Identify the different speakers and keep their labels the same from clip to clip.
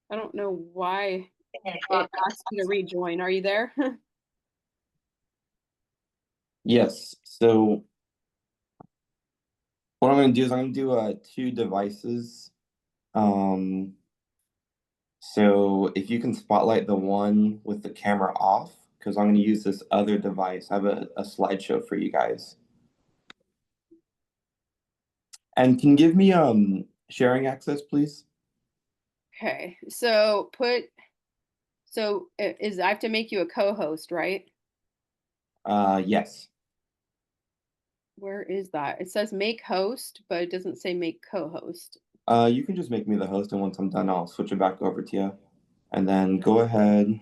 Speaker 1: I don't know why it asked you to rejoin. Are you there?
Speaker 2: Yes. So what I'm going to do is I'm going to do two devices. Um, so if you can spotlight the one with the camera off, because I'm going to use this other device. I have a slideshow for you guys. And can you give me sharing access, please?
Speaker 1: Okay, is I have to make you a co-host, right?
Speaker 2: Yes.
Speaker 1: Where is that? It says make host, but it doesn't say make co-host.
Speaker 2: You can just make me the host, and once I'm done, I'll switch it back over to you. And then go ahead.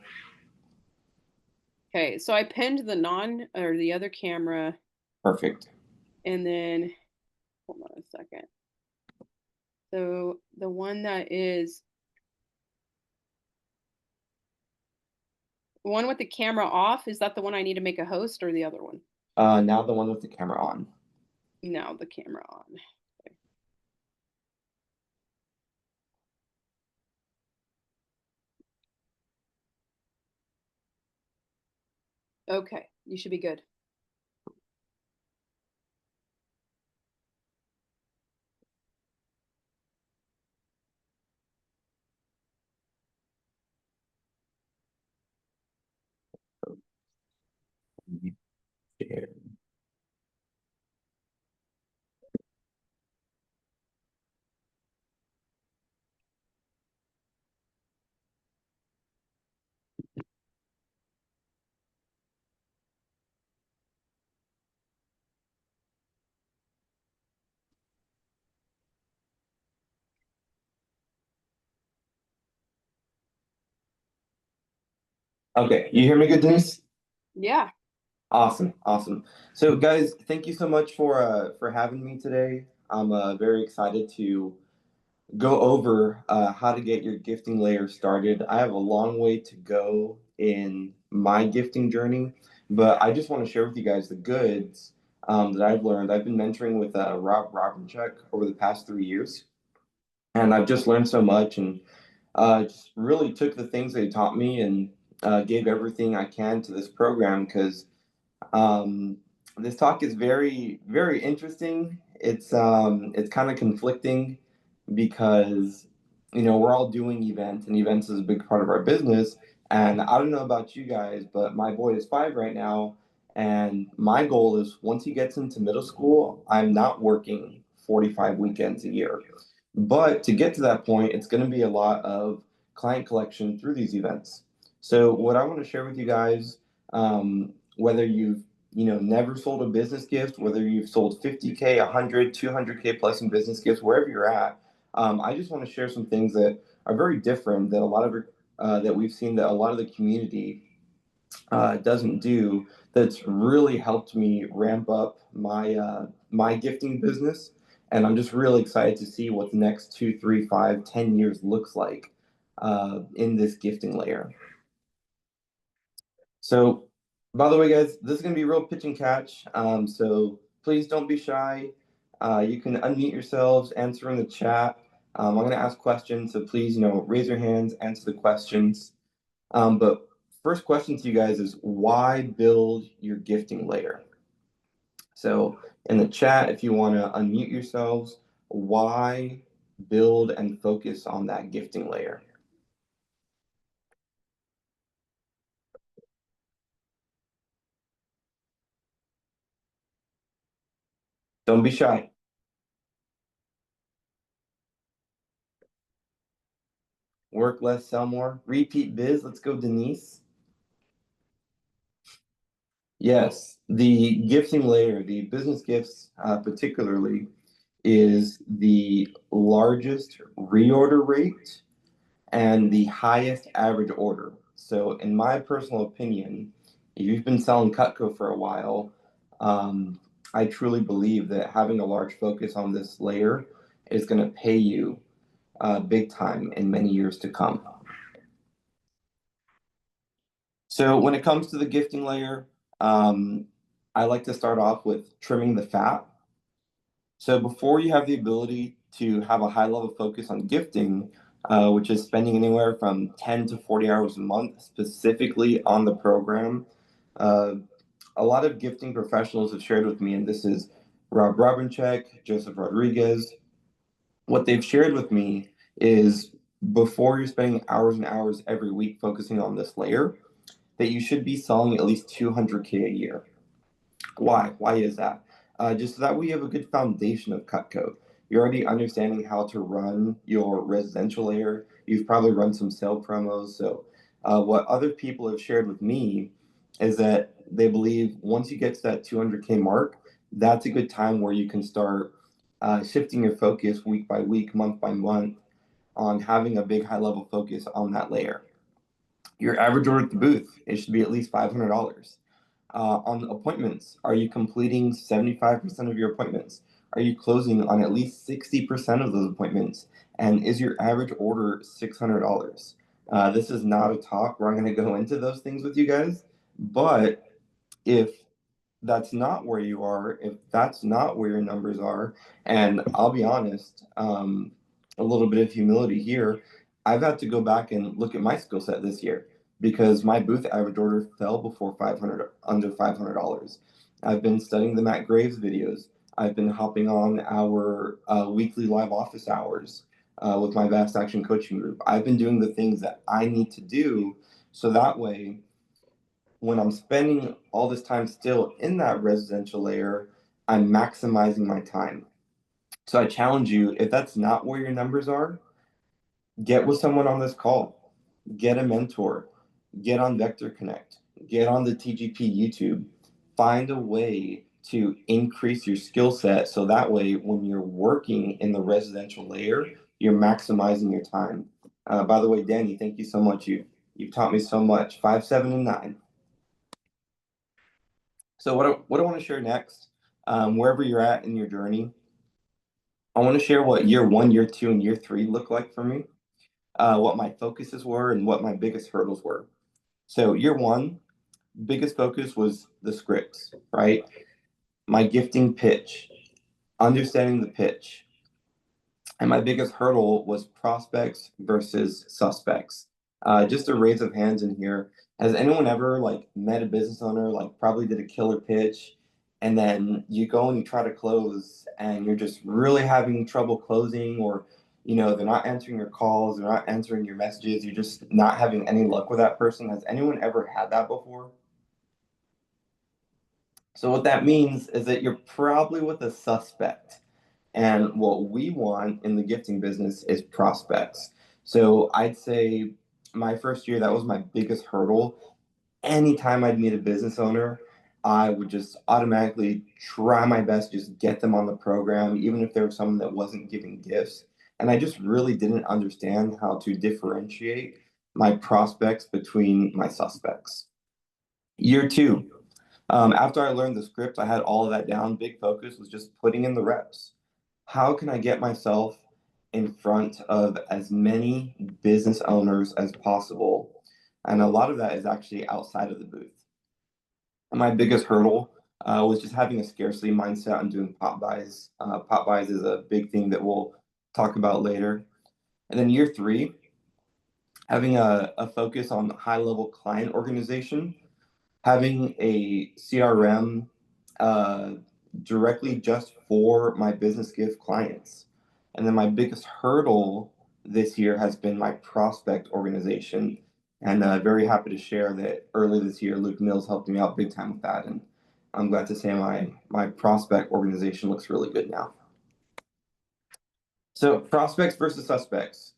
Speaker 1: Okay, so I pinned the other camera,
Speaker 2: Perfect.
Speaker 1: and then hold on a second. So the one that is one with the camera off, is that the one I need to make a host or the other one?
Speaker 2: Now the one with the camera on.
Speaker 1: Now the camera on. Okay, you should be good.
Speaker 2: Share. Okay, you hear me good, Denise?
Speaker 1: Yeah.
Speaker 2: Awesome, awesome. So, guys, thank you so much for having me today. I'm very excited to go over how to get your gifting layer started. I have a long way to go in my gifting journey, but I just want to share with you guys the goods that I've learned. I've been mentoring with Rob Robinchuk over the past 3 years, and I've just learned so much and just really took the things they taught me and gave everything I can to this program because um, this talk is very, very interesting. It's kind of conflicting because we're all doing events, and events is a big part of our business. And I don't know about you guys, but my boy is 5 right now, and my goal is once he gets into middle school, I'm not working 45 weekends a year. But to get to that point, it's going to be a lot of client collection through these events. So what I want to share with you guys, whether you've never sold a business gift, whether you've sold 50K, 100, 200K plus in business gifts, wherever you're at, I just want to share some things that are very different that a lot of that we've seen that a lot of the community doesn't do. That's really helped me ramp up my gifting business, and I'm just really excited to see what the next 2, 3, 5, 10 years looks like in this gifting layer. So, by the way, guys, this is going to be real pitch and catch. So please don't be shy. You can unmute yourselves, answer in the chat. I'm going to ask questions, so please, raise your hands, answer the questions. But first question to you guys is why build your gifting layer? So in the chat, if you want to unmute yourselves, why build and focus on that gifting layer? Don't be shy. Work less, sell more. Repeat biz. Let's go, Denise. Yes, the gifting layer, the business gifts particularly, is the largest reorder rate and the highest average order. So, in my personal opinion, if you've been selling Cutco for a while, um, I truly believe that having a large focus on this layer is going to pay you big time in many years to come. So when it comes to the gifting layer, I like to start off with trimming the fat. So before you have the ability to have a high level focus on gifting, which is spending anywhere from 10 to 40 hours a month specifically on the program. Uh, a lot of gifting professionals have shared with me, and this is Rob Robinchek, Joseph Rodriguez. What they've shared with me is before you're spending hours and hours every week focusing on this layer, that you should be selling at least 200K a year. Why? Why is that? Just so that we have a good foundation of cut code. You're already understanding how to run your residential layer. You've probably run some sale promos. So, what other people have shared with me is that they believe once you get to that 200K mark, that's a good time where you can start shifting your focus week by week, month by month on having a big high level focus on that layer. Your average order at the booth, it should be at least $500. On appointments, are you completing 75% of your appointments? Are you closing on at least 60% of those appointments? And is your average order $600? This is not a talk where I'm going to go into those things with you guys, but if that's not where you are, if that's not where your numbers are, and I'll be honest, a little bit of humility here, I've had to go back and look at my skill set this year because my booth average order fell before 500, under $500. I've been studying the Matt Graves videos. I've been hopping on our weekly live office hours with my Vast Action Coaching Group. I've been doing the things that I need to do so that way when I'm spending all this time still in that residential layer, I'm maximizing my time. So I challenge you, if that's not where your numbers are, get with someone on this call, get a mentor, get on Vector Connect, get on the TGP YouTube, find a way to increase your skill set so that way when you're working in the residential layer, you're maximizing your time. By the way, Danny, thank you so much. You've taught me so much. 5, 7, and 9. So what I want to share next, wherever you're at in your journey, I want to share what year 1, year 2, and year 3 look like for me, what my focuses were, and what my biggest hurdles were. So year 1, biggest focus was the scripts, right? My gifting pitch, understanding the pitch, and my biggest hurdle was prospects versus suspects. Just a raise of hands in here. Has anyone ever like met a business owner, like probably did a killer pitch, and then you go and you try to close and you're just really having trouble closing, or they're not answering your calls, they're not answering your messages, you're just not having any luck with that person. Has anyone ever had that before? So what that means is that you're probably with a suspect. And what we want in the gifting business is prospects. So I'd say my first year, that was my biggest hurdle. Anytime I'd meet a business owner, I would just automatically try my best to just get them on the program, even if there was someone that wasn't giving gifts. And I just really didn't understand how to differentiate my prospects between my suspects. Year 2, after I learned the script, I had all of that down. Big focus was just putting in the reps. How can I get myself in front of as many business owners as possible? And a lot of that is actually outside of the booth. And my biggest hurdle was just having a scarcity mindset and doing pop buys. Pop buys is a big thing that we'll talk about later. And then year 3, having a focus on high level client organization, having a CRM uh, directly just for my business gift clients. And then my biggest hurdle this year has been my prospect organization. And very happy to share that early this year, Luke Mills helped me out big time with that. And I'm glad to say my prospect organization looks really good now. So prospects versus suspects.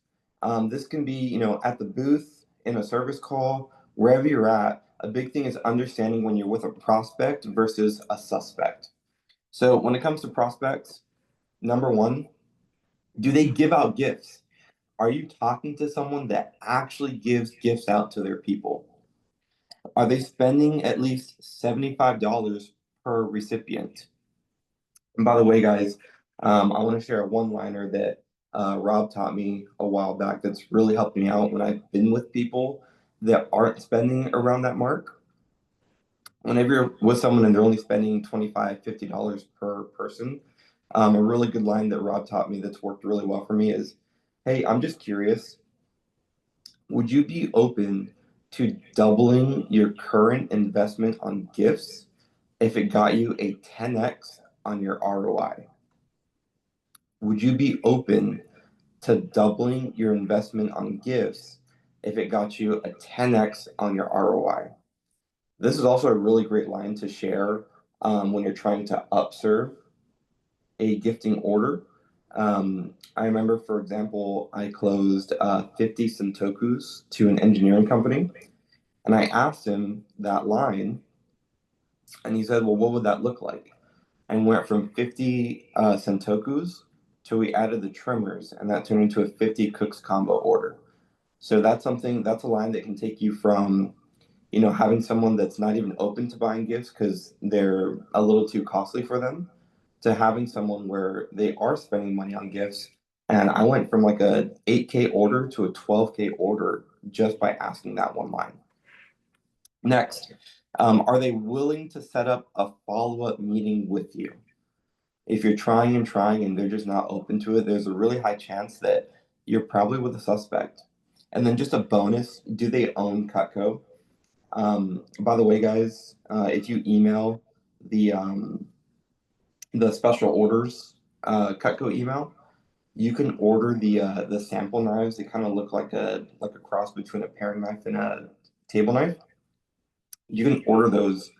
Speaker 2: This can be, at the booth, in a service call, wherever you're at. A big thing is understanding when you're with a prospect versus a suspect. So when it comes to prospects, number 1, do they give out gifts? Are you talking to someone that actually gives gifts out to their people? Are they spending at least $75 per recipient? And by the way, guys, I want to share a one-liner that Rob taught me a while back that's really helped me out when I've been with people that aren't spending around that mark. Whenever you're with someone and they're only spending $25, $50 per person, a really good line that Rob taught me that's worked really well for me is Hey, I'm just curious, would you be open to doubling your current investment on gifts if it got you a 10x on your ROI? Would you be open to doubling your investment on gifts if it got you a 10x on your ROI? This is also a really great line to share when you're trying to upserve a gifting order. I remember, for example, I closed 50 Sentokus to an engineering company, and I asked him that line, and he said, "Well, what would that look like?" And went from 50 Sentokus till we added the trimmers, and that turned into a 50 cooks combo order. So that's a line that can take you from, having someone that's not even open to buying gifts because they're a little too costly for them, to having someone where they are spending money on gifts. And I went from like a 8K order to a 12K order just by asking that one line. Next, are they willing to set up a follow-up meeting with you? If you're trying and trying and they're just not open to it, there's a really high chance that you're probably with a suspect. And then just a bonus, do they own Cutco? By the way, guys, if you email the um, the special orders Cutco email, you can order the sample knives. They kind of look like a cross between a paring knife and a table knife. You can order those.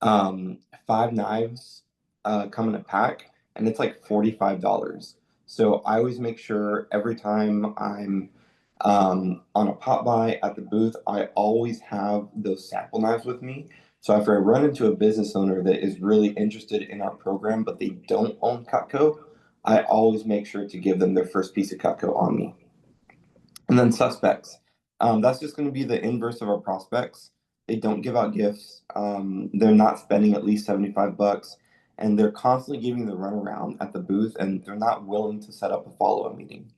Speaker 2: 5 knives come in a pack, and it's like $45. So I always make sure every time I'm on a pop by at the booth, I always have those sample knives with me. So if I run into a business owner that is really interested in our program, but they don't own Cutco, I always make sure to give them their first piece of Cutco on me. And then suspects. That's just going to be the inverse of our prospects. They don't give out gifts. They're not spending at least 75 bucks, and they're constantly giving the runaround at the booth, and they're not willing to set up a follow-up meeting.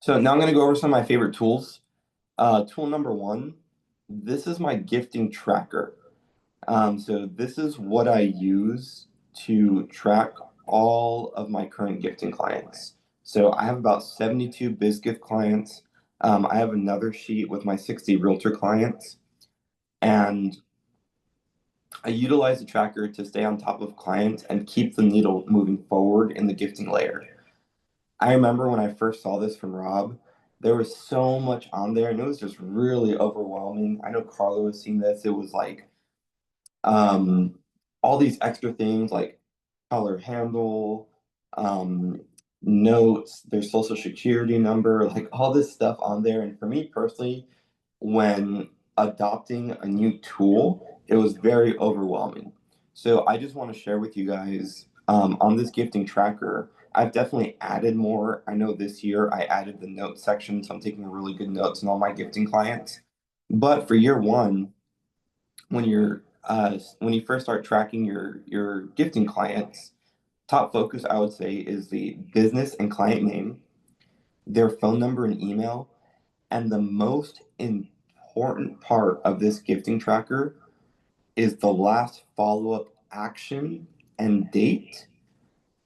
Speaker 2: So now I'm going to go over some of my favorite tools. Tool number one, this is my gifting tracker. So this is what I use to track all of my current gifting clients. So I have about 72 biz gift clients. I have another sheet with my 60 realtor clients, and I utilize the tracker to stay on top of clients and keep the needle moving forward in the gifting layer. I remember when I first saw this from Rob, there was so much on there, and it was just really overwhelming. I know Carlo has seen this. It was like um, all these extra things like color handle, um, notes, their social security number, like all this stuff on there. And for me personally, when adopting a new tool, it was very overwhelming. So I just want to share with you guys on this gifting tracker. I've definitely added more. I know this year I added the notes section, so I'm taking really good notes on all my gifting clients. But for year one, when you first start tracking your gifting clients, top focus I would say is the business and client name, their phone number and email, and the most important part of this gifting tracker is the last follow-up action and date,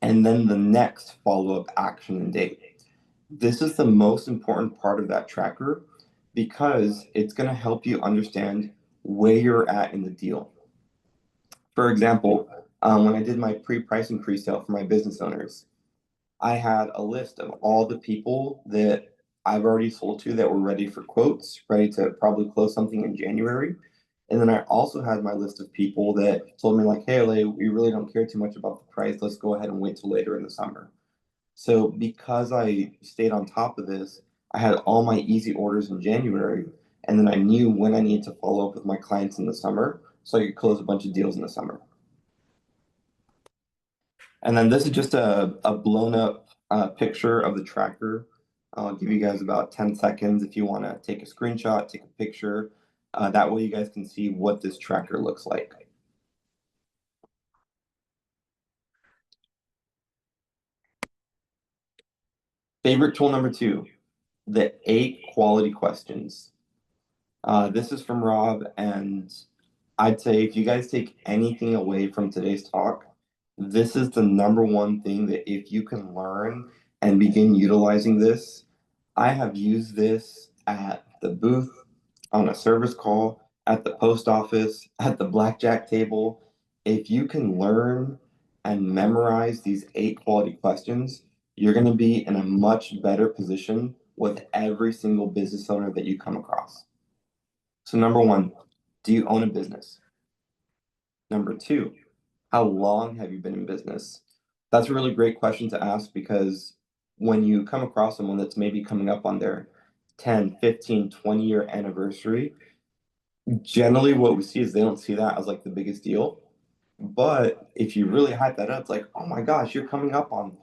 Speaker 2: and then the next follow-up action and date. This is the most important part of that tracker because it's going to help you understand where you're at in the deal. For example, when I did my pre-price increase sale for my business owners, I had a list of all the people that I've already sold to that were ready for quotes, ready to probably close something in January. And then I also had my list of people that told me like, hey, LA, we really don't care too much about the price. Let's go ahead and wait till later in the summer. So because I stayed on top of this, I had all my easy orders in January, and then I knew when I needed to follow up with my clients in the summer so I could close a bunch of deals in the summer. And then this is just a blown up picture of the tracker. I'll give you guys about 10 seconds if you want to take a screenshot, take a picture. That way you guys can see what this tracker looks like. Favorite tool number two, the 8 quality questions. This is from Rob, and I'd say if you guys take anything away from today's talk, this is the number one thing that if you can learn and begin utilizing this. I have used this at the booth, on a service call, at the post office, at the blackjack table. If you can learn and memorize these 8 quality questions, you're going to be in a much better position with every single business owner that you come across. So, number one, do you own a business? Number two, how long have you been in business? That's a really great question to ask because when you come across someone that's maybe coming up on their 10, 15, 20-year anniversary, generally what we see is they don't see that as like the biggest deal. But if you really hype that up, it's like, oh my gosh, you're coming up on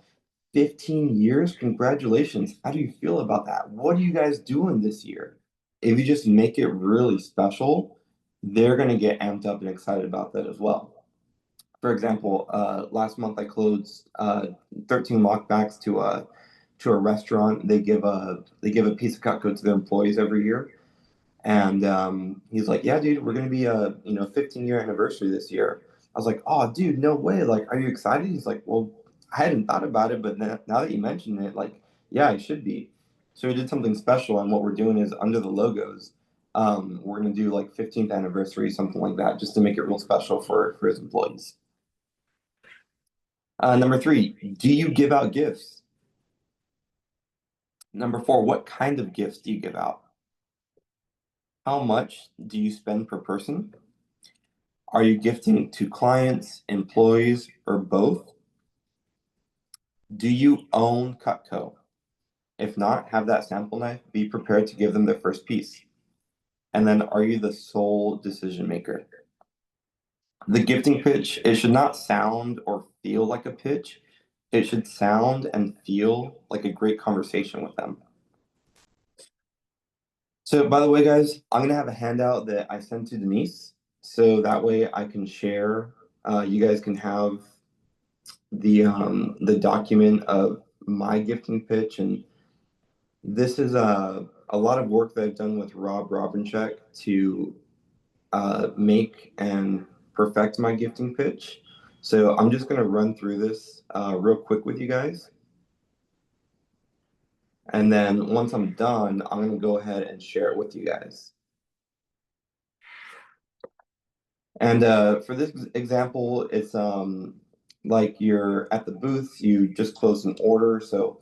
Speaker 2: 15 years. Congratulations. How do you feel about that? What are you guys doing this year? If you just make it really special, they're going to get amped up and excited about that as well. For example, last month I closed 13 lockbacks to a restaurant. They give a piece of cut code to their employees every year. And he's like, "Yeah, dude, we're gonna be a 15-year anniversary this year." I was like, "Oh, dude, no way! Like, are you excited?" He's like, "Well, I hadn't thought about it, but now that you mention it, like, yeah, I should be." So we did something special, and what we're doing is under the logos, we're gonna do like 15th anniversary, something like that, just to make it real special for his employees. Number three, do you give out gifts? Number four, what kind of gifts do you give out? How much do you spend per person? Are you gifting to clients, employees, or both? Do you own Cutco? If not, have that sample knife. Be prepared to give them their first piece. And then, are you the sole decision maker? The gifting pitch, it should not sound or feel like a pitch. It should sound and feel like a great conversation with them. So, by the way, guys, I'm going to have a handout that I sent to Denise. So that way I can share. You guys can have the document of my gifting pitch, and this is a lot of work that I've done with Rob Robincheck to make and perfect my gifting pitch. So I'm just going to run through this real quick with you guys. And then once I'm done, I'm going to go ahead and share it with you guys. And for this example, it's like you're at the booth, you just closed an order. So,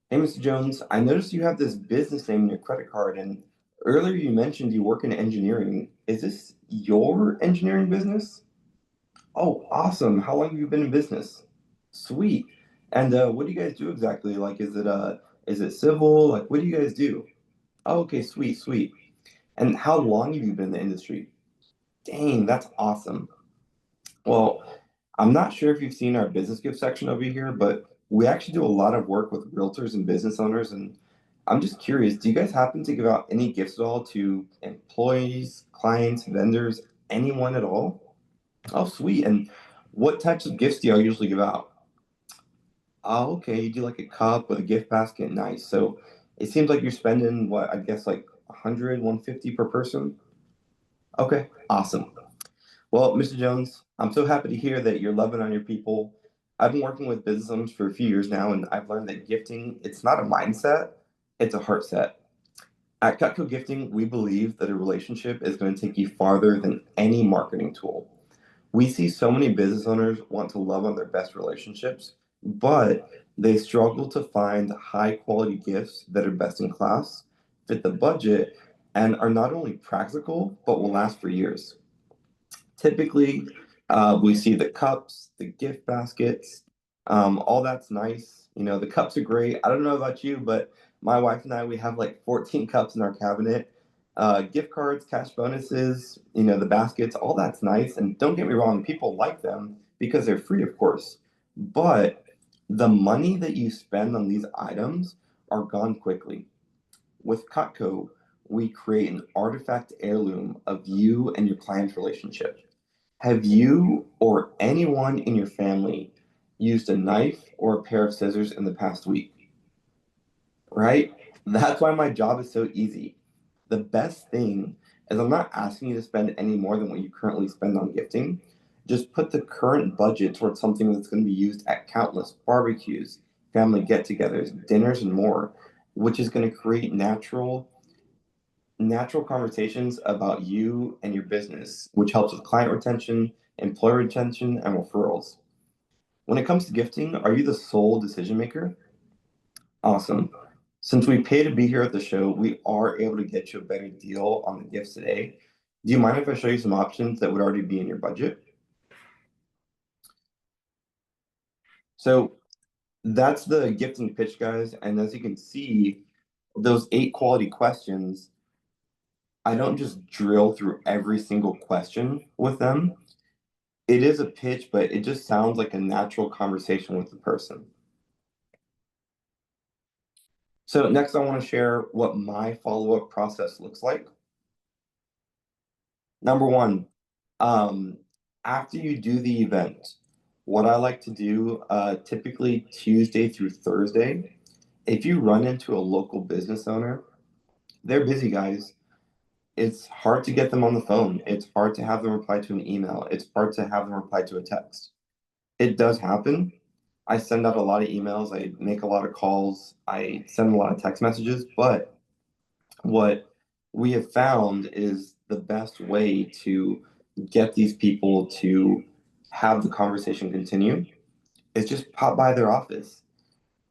Speaker 2: hey, Mr. Jones, I noticed you have this business name in your credit card, and earlier you mentioned you work in engineering. Is this your engineering business? Oh, awesome. How long have you been in business? Sweet. And what do you guys do exactly? Like, is it civil? Like, what do you guys do? Oh, okay, sweet, sweet. And how long have you been in the industry? Dang, that's awesome. Well, I'm not sure if you've seen our business gift section over here, but we actually do a lot of work with realtors and business owners. And I'm just curious, do you guys happen to give out any gifts at all to employees, clients, vendors, anyone at all? Oh, sweet. And what types of gifts do y'all usually give out? Oh, okay. You do like a cup with a gift basket. Nice. So it seems like you're spending what, I guess like 100, 150 per person. Okay, awesome. Well, Mr. Jones, I'm so happy to hear that you're loving on your people. I've been working with business owners for a few years now, and I've learned that gifting, it's not a mindset, it's a heart set. At Cutco Gifting, we believe that a relationship is going to take you farther than any marketing tool. We see so many business owners want to love on their best relationships, but they struggle to find high quality gifts that are best in class, fit the budget, and are not only practical, but will last for years. Typically, we see the cups, the gift baskets, all that's nice. You know, the cups are great. I don't know about you, but my wife and I, we have like 14 cups in our cabinet. Gift cards, cash bonuses, the baskets, all that's nice. And don't get me wrong, people like them because they're free, of course. But the money that you spend on these items are gone quickly. With Cutco, we create an artifact heirloom of you and your client's relationship. Have you or anyone in your family used a knife or a pair of scissors in the past week? Right? That's why my job is so easy. The best thing is I'm not asking you to spend any more than what you currently spend on gifting. Just put the current budget towards something that's going to be used at countless barbecues, family get-togethers, dinners, and more, which is going to create natural conversations about you and your business, which helps with client retention, employee retention, and referrals. When it comes to gifting, are you the sole decision maker? Awesome. Since we pay to be here at the show, we are able to get you a better deal on the gifts today. Do you mind if I show you some options that would already be in your budget? So that's the gifting pitch, guys. And as you can see, those 8 quality questions, I don't just drill through every single question with them. It is a pitch, but it just sounds like a natural conversation with the person. So next, I want to share what my follow-up process looks like. Number one, um, after you do the event, what I like to do, typically Tuesday through Thursday, if you run into a local business owner, they're busy guys. It's hard to get them on the phone. It's hard to have them reply to an email. It's hard to have them reply to a text. It does happen. I send out a lot of emails. I make a lot of calls. I send a lot of text messages. But what we have found is the best way to get these people to have the conversation continue is just pop by their office.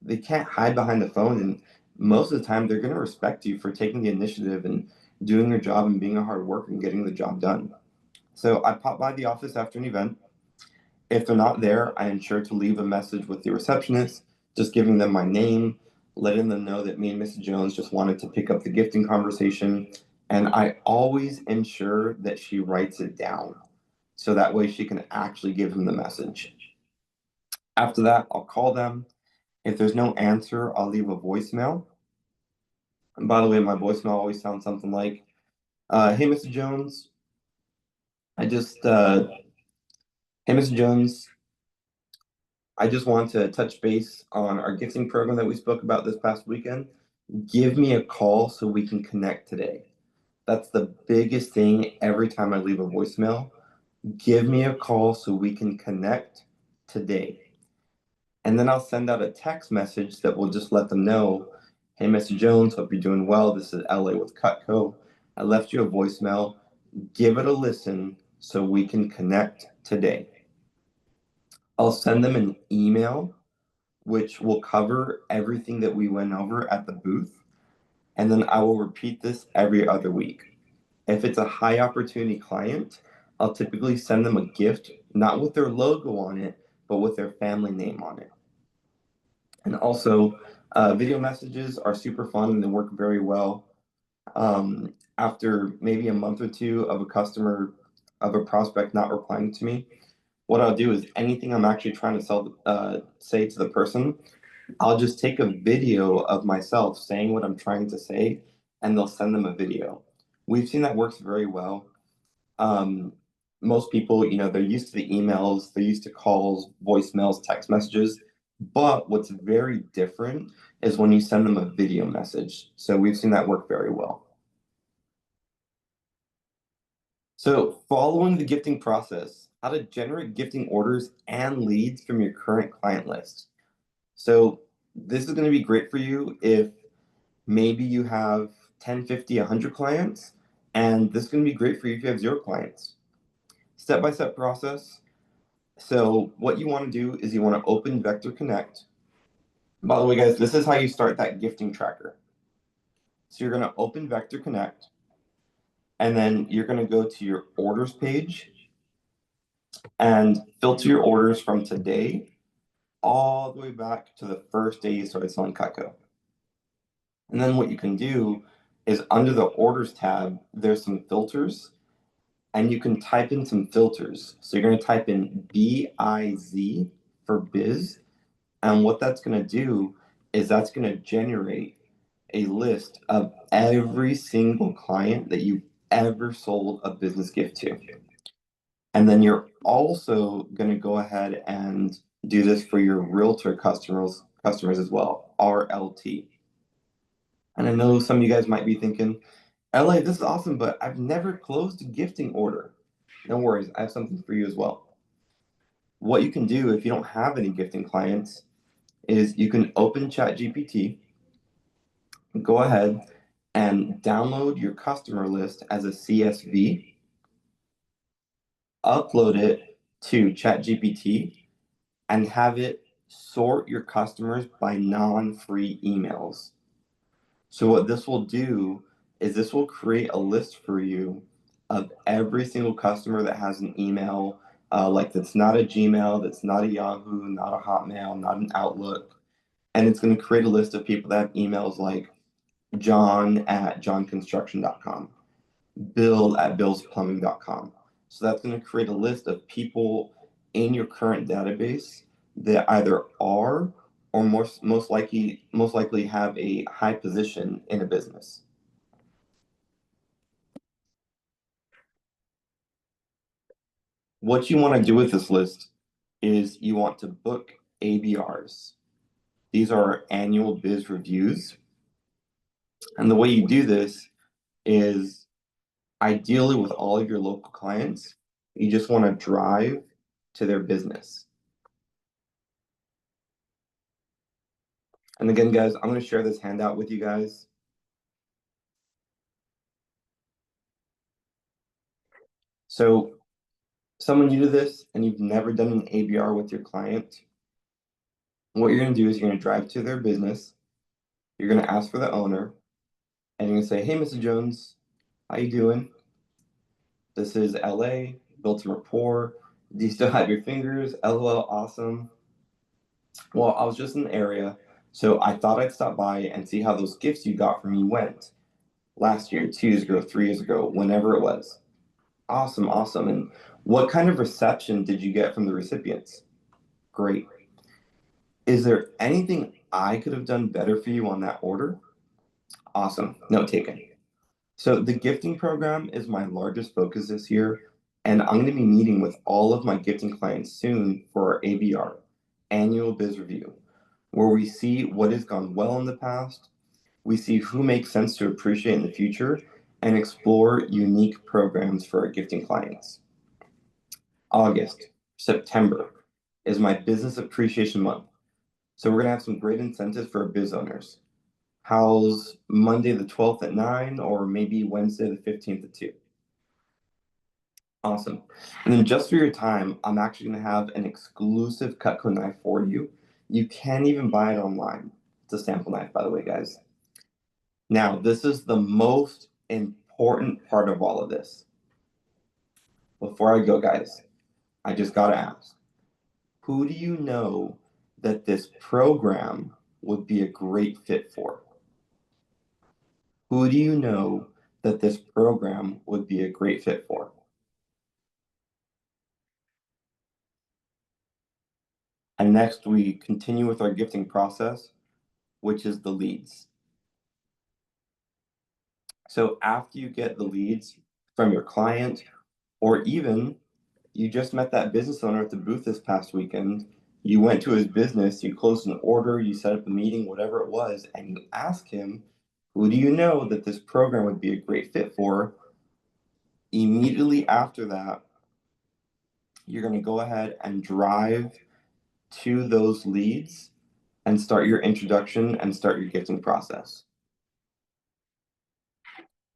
Speaker 2: They can't hide behind the phone, and most of the time they're going to respect you for taking the initiative and doing your job and being a hard worker and getting the job done. So I pop by the office after an event. If they're not there, I ensure to leave a message with the receptionist, just giving them my name, letting them know that me and Mrs. Jones just wanted to pick up the gifting conversation. And I always ensure that she writes it down so that way she can actually give them the message. After that, I'll call them. If there's no answer, I'll leave a voicemail. And by the way, my voicemail always sounds something like, "Hey, Mr. Jones, I just, hey, Mr. Jones, I just want to touch base on our gifting program that we spoke about this past weekend. Give me a call so we can connect today." That's the biggest thing every time I leave a voicemail. Give me a call so we can connect today. And then I'll send out a text message that will just let them know, "Hey, Mr. Jones, hope you're doing well. This is LA with Cutco. I left you a voicemail. Give it a listen so we can connect today." I'll send them an email which will cover everything that we went over at the booth. And then I will repeat this every other week. If it's a high opportunity client, I'll typically send them a gift, not with their logo on it, but with their family name on it. And also, video messages are super fun and they work very well. After maybe a month or two of a customer, of a prospect not replying to me, what I'll do is anything I'm actually trying to say to the person, I'll just take a video of myself saying what I'm trying to say, and they'll send them a video. We've seen that works very well. Um, Most people, they're used to the emails, they're used to calls, voicemails, text messages. But what's very different is when you send them a video message. So we've seen that work very well. So, following the gifting process, how to generate gifting orders and leads from your current client list. So, this is going to be great for you if maybe you have 10, 50, 100 clients, and this is going to be great for you if you have 0 clients. Step by step process. So, what you want to do is you want to open Vector Connect. By the way, guys, this is how you start that gifting tracker. So, you're going to open Vector Connect, and then you're going to go to your orders page and filter your orders from today all the way back to the first day you started selling Cutco. And then what you can do is under the orders tab, there's some filters and you can type in some filters. So you're going to type in BIZ for biz. And what that's going to do is that's going to generate a list of every single client that you've ever sold a business gift to. And then you're also going to go ahead and do this for your realtor customers as well, RLT. And I know some of you guys might be thinking, LA, this is awesome, but I've never closed a gifting order. No worries, I have something for you as well. What you can do if you don't have any gifting clients is you can open ChatGPT, go ahead and download your customer list as a CSV, upload it to ChatGPT, and have it sort your customers by non-free emails. So what this will do is this will create a list for you of every single customer that has an email, like that's not a Gmail, that's not a Yahoo, not a Hotmail, not an Outlook. And it's going to create a list of people that have emails like john@johnconstruction.com, bill@billsplumbing.com. So that's going to create a list of people in your current database that either are or most likely have a high position in a business. What you want to do with this list is you want to book ABRs. These are annual biz reviews. And the way you do this is ideally with all of your local clients, you just want to drive to their business. And again, guys, I'm going to share this handout with you guys. So someone new to this and you've never done an ABR with your client, what you're going to do is you're going to drive to their business. You're going to ask for the owner and you're going to say, "Hey, Mr. Jones, how you doing? This is LA, built some rapport. Do you still have your fingers? LOL, awesome. Well, I was just in the area, so I thought I'd stop by and see how those gifts you got from me went last year, 2 years ago, 3 years ago, whenever it was. Awesome, awesome. And what kind of reception did you get from the recipients? Great. Is there anything I could have done better for you on that order? Awesome. Note taken. So the gifting program is my largest focus this year, and I'm going to be meeting with all of my gifting clients soon for our ABR, annual biz review, where we see what has gone well in the past, we see who makes sense to appreciate in the future, and explore unique programs for our gifting clients. August, September is my business appreciation month. So we're going to have some great incentives for our biz owners. How's Monday the 12th at 9 or maybe Wednesday the 15th at 2? Awesome. And then just for your time, I'm actually going to have an exclusive Cutco knife for you. You can't even buy it online. It's a sample knife, by the way, guys. Now, this is the most important part of all of this. Before I go, guys, I just got to ask, who do you know that this program would be a great fit for? Who do you know that this program would be a great fit for? And next, we continue with our gifting process, which is the leads. So after you get the leads from your client, or even you just met that business owner at the booth this past weekend, you went to his business, you closed an order, you set up a meeting, whatever it was, and you ask him, who do you know that this program would be a great fit for? Immediately after that, you're going to go ahead and drive to those leads and start your introduction and start your gifting process.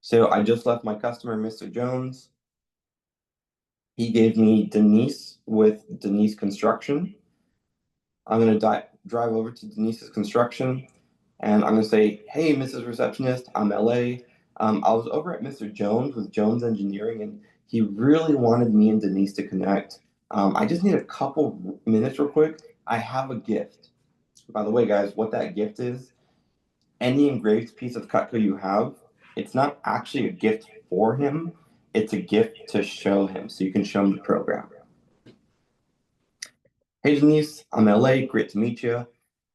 Speaker 2: So I just left my customer, Mr. Jones. He gave me Denise with Denise Construction. I'm going to drive over to Denise's Construction and I'm going to say, "Hey, Mrs. Receptionist, I'm LA. I was over at Mr. Jones with Jones Engineering and he really wanted me and Denise to connect. I just need a couple minutes real quick. I have a gift." By the way, guys, what that gift is, any engraved piece of Cutco you have, it's not actually a gift for him. It's a gift to show him, so you can show him the program. "Hey Denise, I'm LA. Great to meet you.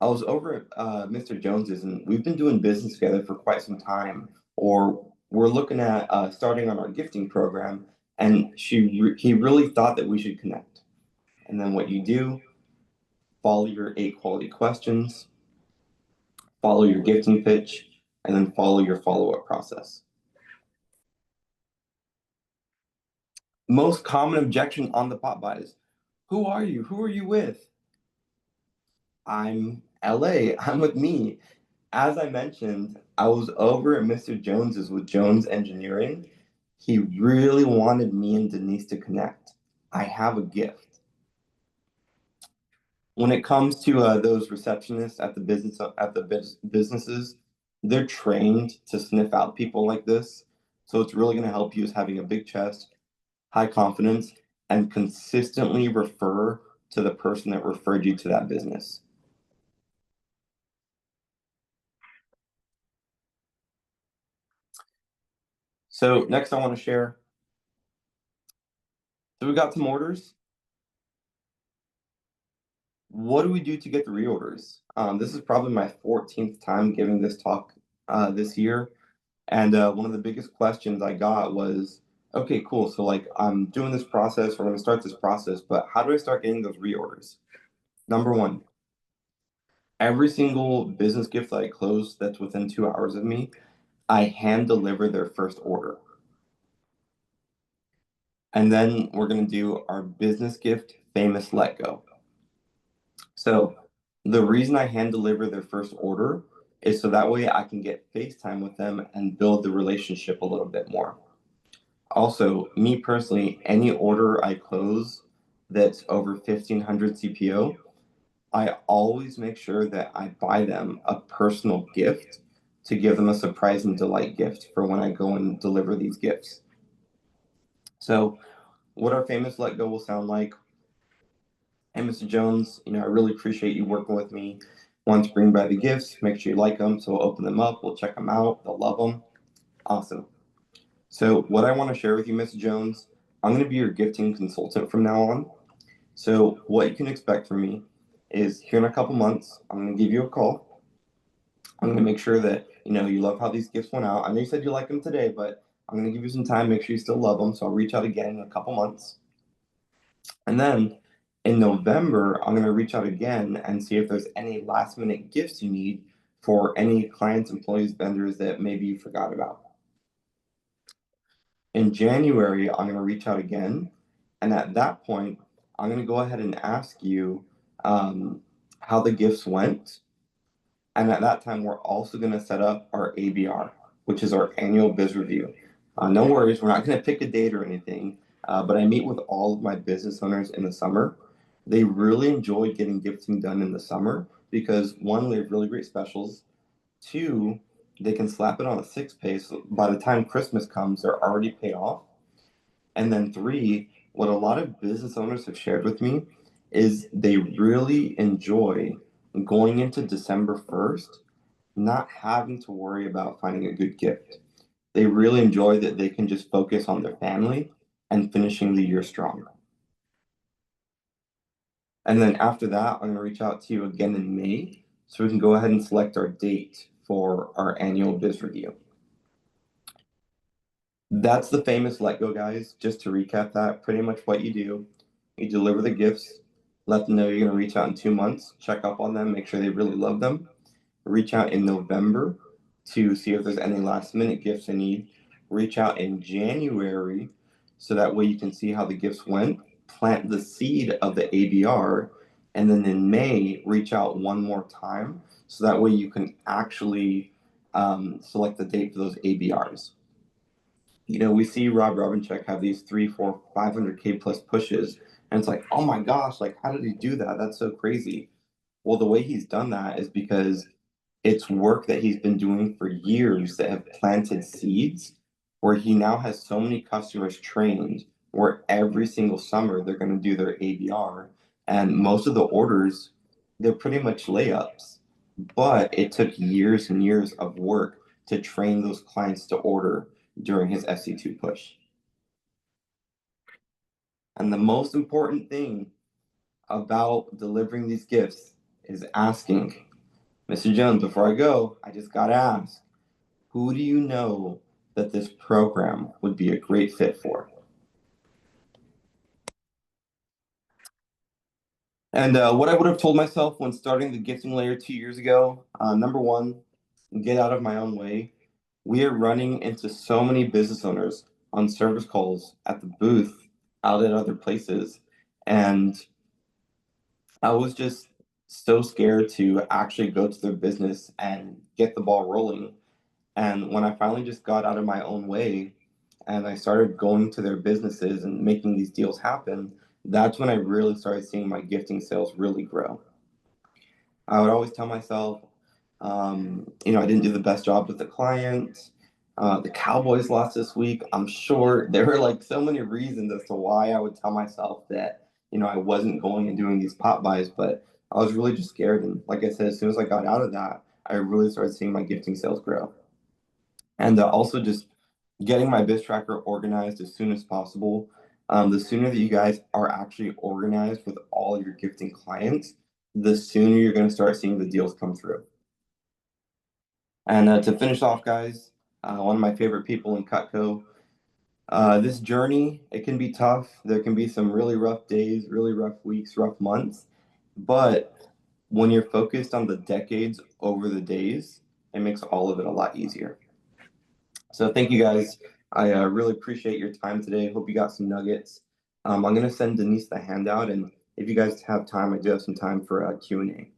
Speaker 2: I was over at Mr. Jones's, and we've been doing business together for quite some time. Or we're looking at starting on our gifting program, and he really thought that we should connect." And then what you do, follow your 8 quality questions, follow your gifting pitch, and then follow your follow-up process. Most common objection on the pop buys. Who are you? Who are you with? I'm LA, I'm with me. As I mentioned, I was over at Mr. Jones's with Jones Engineering. He really wanted me and Denise to connect. I have a gift. When it comes to those receptionists at the businesses, they're trained to sniff out people like this. So it's really going to help you is having a big chest, high confidence, and consistently refer to the person that referred you to that business. So next I want to share. So we got some orders. What do we do to get the reorders? This is probably my 14th time giving this talk this year. And one of the biggest questions I got was, okay, cool. So like I'm doing this process, we're going to start this process, but how do I start getting those reorders? Number one, every single business gift that I close that's within 2 hours of me, I hand deliver their first order. And then we're going to do our business gift famous let go. So the reason I hand deliver their first order is so that way I can get FaceTime with them and build the relationship a little bit more. Also, me personally, any order I close that's over 1500 CPO, I always make sure that I buy them a personal gift to give them a surprise and delight gift for when I go and deliver these gifts. So, what our famous let go will sound like. Hey, Mr. Jones, I really appreciate you working with me. Want to bring by the gifts, make sure you like them. So we'll open them up, we'll check them out, they'll love them. Awesome. So, what I want to share with you, Mr. Jones, I'm going to be your gifting consultant from now on. So, what you can expect from me is here in a couple months, I'm going to give you a call. I'm going to make sure that you love how these gifts went out. I know you said you like them today, but I'm going to give you some time, make sure you still love them. So I'll reach out again in a couple months. And then in November, I'm going to reach out again and see if there's any last minute gifts you need for any clients, employees, vendors that maybe you forgot about. In January, I'm going to reach out again. And at that point, I'm going to go ahead and ask you how the gifts went. And at that time, we're also going to set up our ABR, which is our annual biz review. No worries, we're not going to pick a date or anything, but I meet with all of my business owners in the summer. They really enjoy getting gifting done in the summer because one, we have really great specials. Two, they can slap it on a 6-pay. So by the time Christmas comes, they're already paid off. And then three, what a lot of business owners have shared with me is they really enjoy going into December 1st, not having to worry about finding a good gift. They really enjoy that they can just focus on their family and finishing the year strong. And then after that, I'm going to reach out to you again in May so we can go ahead and select our date for our annual biz review. That's the famous let go, guys. Just to recap that, pretty much what you do, you deliver the gifts, let them know you're going to reach out in 2 months, check up on them, make sure they really love them, reach out in November to see if there's any last minute gifts they need, reach out in January so that way you can see how the gifts went, plant the seed of the ABR, and then in May, reach out one more time so that way you can actually select the date for those ABRs. We see Rob Robinchuk have these 3, 4, 500K plus pushes, and it's like, oh my gosh, like how did he do that? That's so crazy. Well, the way he's done that is because it's work that he's been doing for years that have planted seeds where he now has so many customers trained where every single summer they're going to do their ABR. And most of the orders, they're pretty much layups. But it took years and years of work to train those clients to order during his SC2 push. And the most important thing about delivering these gifts is asking, Mr. Jones, before I go, I just got to ask, who do you know that this program would be a great fit for? And what I would have told myself when starting the gifting layer 2 years ago, number one, get out of my own way. We are running into so many business owners on service calls at the booth, out at other places. And I was just so scared to actually go to their business and get the ball rolling. And when I finally just got out of my own way and I started going to their businesses and making these deals happen, that's when I really started seeing my gifting sales really grow. I would always tell myself, I didn't do the best job with the client. The Cowboys lost this week. I'm sure there were like so many reasons as to why I would tell myself that, I wasn't going and doing these pop buys, but I was really just scared. And like I said, as soon as I got out of that, I really started seeing my gifting sales grow. And also just getting my biz tracker organized as soon as possible. The sooner that you guys are actually organized with all your gifting clients, the sooner you're going to start seeing the deals come through. And to finish off, guys, one of my favorite people in Cutco, this journey, it can be tough. There can be some really rough days, really rough weeks, rough months. But when you're focused on the decades over the days, it makes all of it a lot easier. So thank you guys. I really appreciate your time today. Hope you got some nuggets. I'm going to send Denise the handout, and if you guys have time, I do have some time for a Q&A.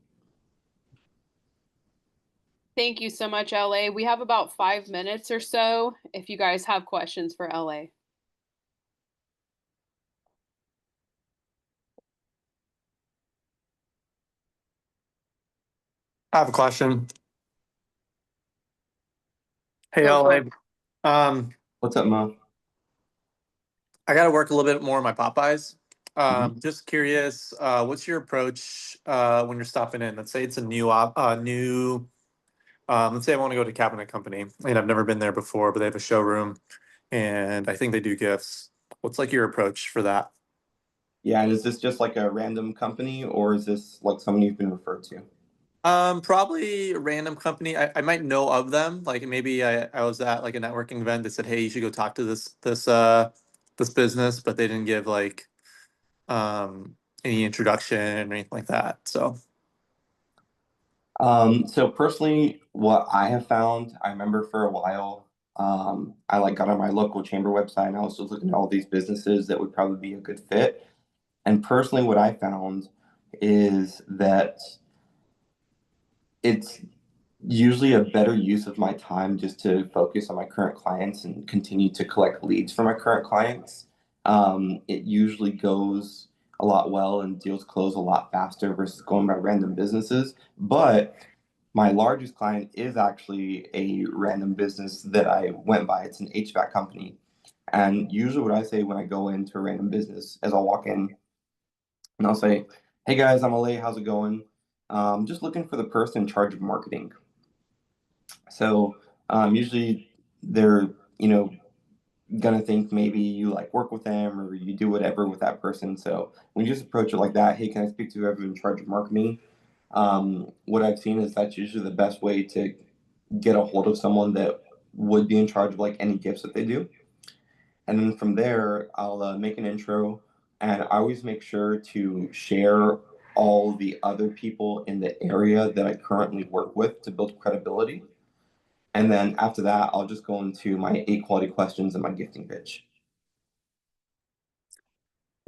Speaker 1: Thank you so much, LA. We have about 5 minutes or so if you guys have questions for LA.
Speaker 3: I have a question. Hey,
Speaker 1: Go for
Speaker 3: LA.
Speaker 1: it.
Speaker 2: What's up, Mo?
Speaker 3: I got to work a little bit more on my Popeyes.
Speaker 2: Mhm.
Speaker 3: Just curious, what's your approach when you're stopping in? Let's say it's a new. Let's say I want to go to Cabinet Company, and I've never been there before, but they have a showroom, and I think they do gifts. What's like your approach for that?
Speaker 2: Yeah, and is this just like a random company, or is this like someone you've been referred to?
Speaker 3: Probably a random company. I might know of them. Like maybe I was at like a networking event that said, "Hey, you should go talk to this business," but they didn't give like any introduction or anything like that. So
Speaker 2: So personally, what I have found, I remember for a while, I like got on my local chamber website and I was just looking at all these businesses that would probably be a good fit. And personally, what I found is that it's usually a better use of my time just to focus on my current clients and continue to collect leads for my current clients. It usually goes a lot well and deals close a lot faster versus going by random businesses. But my largest client is actually a random business that I went by. It's an HVAC company. And usually, what I say when I go into a random business is I'll walk in and I'll say, "Hey guys, I'm LA. How's it going? Just looking for the person in charge of marketing." So usually they're, gonna think maybe you like work with them or you do whatever with that person. So when you just approach it like that, "Hey, can I speak to whoever in charge of marketing?" What I've seen is that's usually the best way to get a hold of someone that would be in charge of like any gifts that they do. And then from there, I'll make an intro, and I always make sure to share all the other people in the area that I currently work with to build credibility. And then after that, I'll just go into my 8 quality questions and my gifting pitch.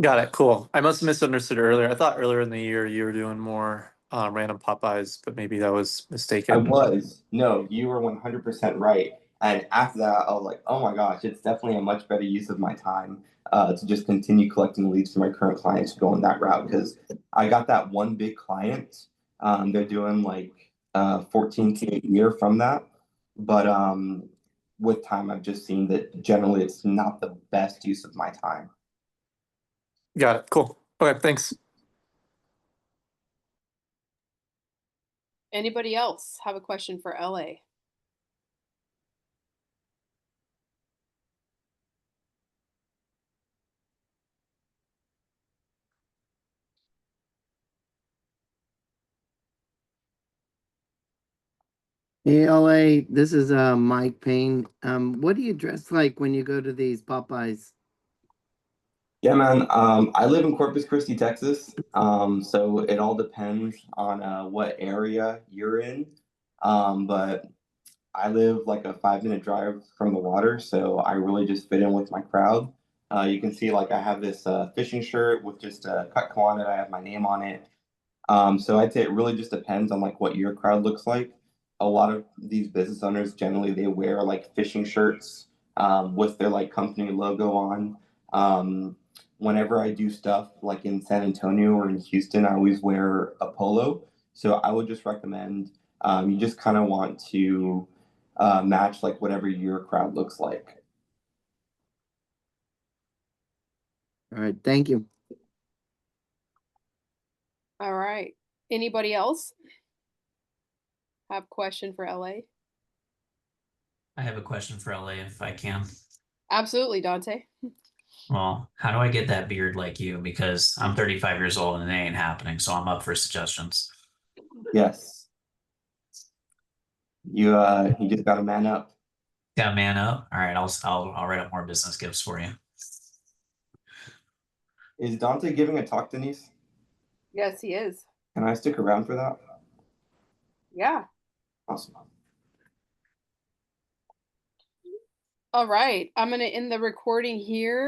Speaker 3: got it. Cool. I must have misunderstood earlier. I thought earlier in the year you were doing more random Popeyes, but maybe that was
Speaker 2: I
Speaker 3: mistaken.
Speaker 2: was. No, you were 100% right. And after that, I was like, oh my gosh, it's definitely a much better use of my time to just continue collecting leads for my current clients going that route. Because I got that one big client. They're doing like 14K a year from that. But with time, I've just seen that generally it's not the best use of my time.
Speaker 3: Got it. Cool. Okay. Thanks.
Speaker 1: Anybody else have a question for LA?
Speaker 4: Hey, LA, this is Mike Payne. What do you dress like when you go to these Popeyes?
Speaker 2: Yeah, man. I live in Corpus Christi, Texas. So it all depends on what area you're in. But I live like a 5 minute drive from the water, so I really just fit in with my crowd. You can see like I have this fishing shirt with just a cut on it. I have my name on it. So I'd say it really just depends on like what your crowd looks like. A lot of these business owners generally they wear like fishing shirts with their like company logo on. Whenever I do stuff like in San Antonio or in Houston, I always wear a polo. So I would just recommend you just kind of want to match like whatever your crowd looks like.
Speaker 4: All right, thank you.
Speaker 1: All right. Anybody else have question for LA?
Speaker 5: I have a question for LA if I can.
Speaker 1: Absolutely, Dante.
Speaker 5: Well, how do I get that beard like you? Because I'm 35 years old and it ain't happening, so I'm up for suggestions.
Speaker 2: Yes, you just got to man up.
Speaker 5: Got man up. All right, I'll write up more business gifts for you.
Speaker 2: Is Dante giving a talk, Denise?
Speaker 1: Yes, he is.
Speaker 2: Can I stick around for that?
Speaker 1: Yeah.
Speaker 2: Awesome.
Speaker 1: All right. I'm going to end the recording here.